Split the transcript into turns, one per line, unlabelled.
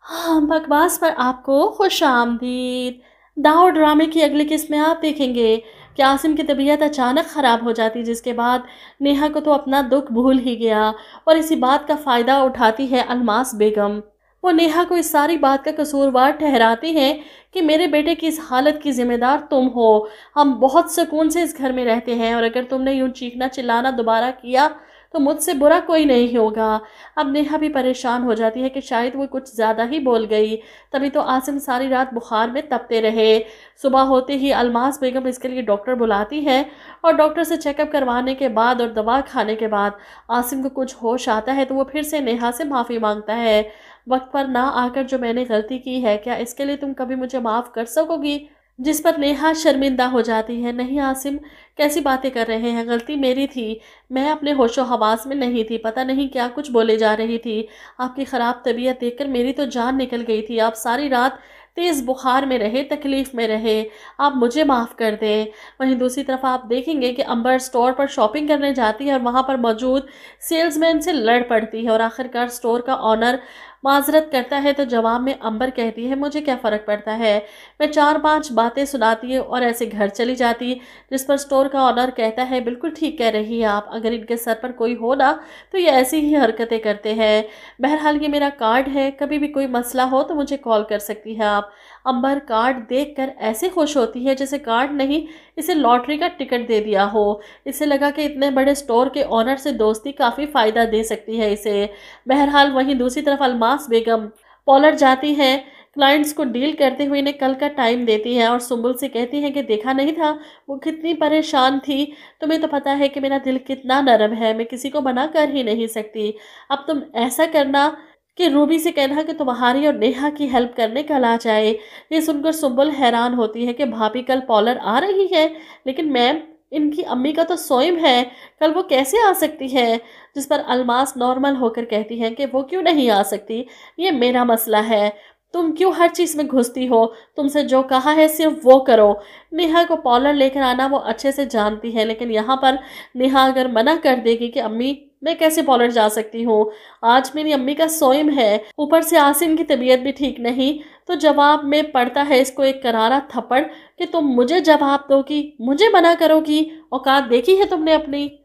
हाँ, बकवास पर आपको खुश आमदीद। दाव ड्रामे की अगली किस्त में आप देखेंगे कि आसिम की तबीयत अचानक ख़राब हो जाती, जिसके बाद नेहा को तो अपना दुख भूल ही गया और इसी बात का फ़ायदा उठाती है अलमास बेगम। वो नेहा को इस सारी बात का कसूरवार ठहराती हैं कि मेरे बेटे की इस हालत की ज़िम्मेदार तुम हो। हम बहुत सुकून से इस घर में रहते हैं और अगर तुमने यूँ चीखना चिल्लाना दोबारा किया तो मुझसे बुरा कोई नहीं होगा। अब नेहा भी परेशान हो जाती है कि शायद वो कुछ ज़्यादा ही बोल गई, तभी तो आसिम सारी रात बुखार में तपते रहे। सुबह होते ही अलमास बेगम इसके लिए डॉक्टर बुलाती है और डॉक्टर से चेकअप करवाने के बाद और दवा खाने के बाद आसिम को कुछ होश आता है तो वो फिर से नेहा से माफ़ी मांगता है। वक्त पर ना आकर जो मैंने गलती की है, क्या इसके लिए तुम कभी मुझे माफ़ कर सकोगी? जिस पर नेहा शर्मिंदा हो जाती है। नहीं आसिम, कैसी बातें कर रहे हैं, गलती मेरी थी। मैं अपने होशो हवास में नहीं थी, पता नहीं क्या कुछ बोले जा रही थी। आपकी ख़राब तबीयत देखकर मेरी तो जान निकल गई थी। आप सारी रात तेज़ बुखार में रहे, तकलीफ़ में रहे, आप मुझे माफ़ कर दें। वहीं दूसरी तरफ आप देखेंगे कि अंबर स्टोर पर शॉपिंग करने जाती है और वहाँ पर मौजूद सेल्समैन से लड़ पड़ती है और आखिरकार स्टोर का ऑनर माजरत करता है तो जवाब में अंबर कहती है मुझे क्या फ़र्क पड़ता है। मैं 4-5 बातें सुनाती है और ऐसे घर चली जाती, जिस पर स्टोर का ऑनर कहता है बिल्कुल ठीक कह रही है आप, अगर इनके सर पर कोई हो ना तो ये ऐसी ही हरकतें करते हैं। बहरहाल ये मेरा कार्ड है, कभी भी कोई मसला हो तो मुझे कॉल कर सकती है आप। अंबर कार्ड देखकर ऐसे खुश होती है जैसे कार्ड नहीं, इसे लॉटरी का टिकट दे दिया हो। इसे लगा कि इतने बड़े स्टोर के ऑनर से दोस्ती काफ़ी फ़ायदा दे सकती है इसे। बहरहाल वहीं दूसरी तरफ अलमास बेगम पॉलर जाती हैं, क्लाइंट्स को डील करते हुए इन्हें कल का टाइम देती हैं और सुंबुल से कहती हैं कि देखा नहीं था वो कितनी परेशान थी। तुम्हें तो पता है कि मेरा दिल कितना नरम है, मैं किसी को मना कर ही नहीं सकती। अब तुम ऐसा करना कि रूबी से कहना कि तुम्हारी और नेहा की हेल्प करने कल आ जाए। ये सुनकर सुंबुल हैरान होती है कि भाभी कल पॉलर आ रही है, लेकिन मैम इनकी अम्मी का तो सोइम है, कल वो कैसे आ सकती है? जिस पर अलमास नॉर्मल होकर कहती है कि वो क्यों नहीं आ सकती, ये मेरा मसला है। तुम क्यों हर चीज़ में घुसती हो? तुमसे जो कहा है सिर्फ वो करो। नेहा को पॉलर लेकर आना वो अच्छे से जानती है, लेकिन यहाँ पर नेहा अगर मना कर देगी कि अम्मी मैं कैसे पॉलर जा सकती हूँ, आज मेरी अम्मी का सोइम है, ऊपर से आसिम की तबीयत भी ठीक नहीं, तो जवाब में पड़ता है इसको एक करारा थप्पड़ कि तुम मुझे जवाब दोगी, मुझे मना करोगी, औकात देखी है तुमने अपनी।